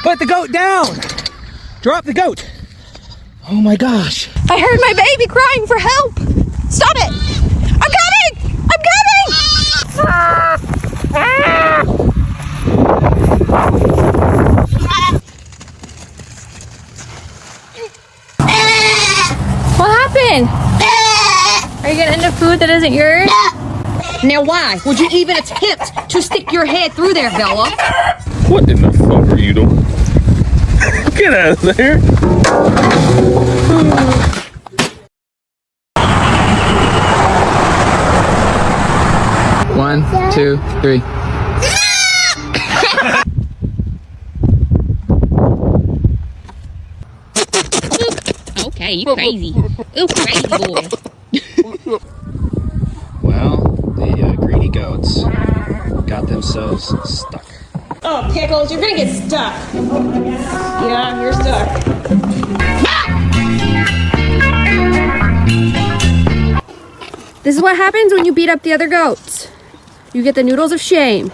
Put the goat down. Drop the goat. Oh my gosh. I heard my baby crying for help. Stop it. I'm coming. I'm What happened? Are you getting into food that isn't yours? Now why would you even attempt to stick your head through there, Bella? What in the fuck are you doing? Get out of there. One, two, three. Okay, you crazy. Ooh, crazy boy. Well, the greedy goats got themselves stuck. Oh, Pickles, you're gonna get stuck. Yeah, you're stuck. This is what happens when you beat up the other goats. You get the noodles of shame.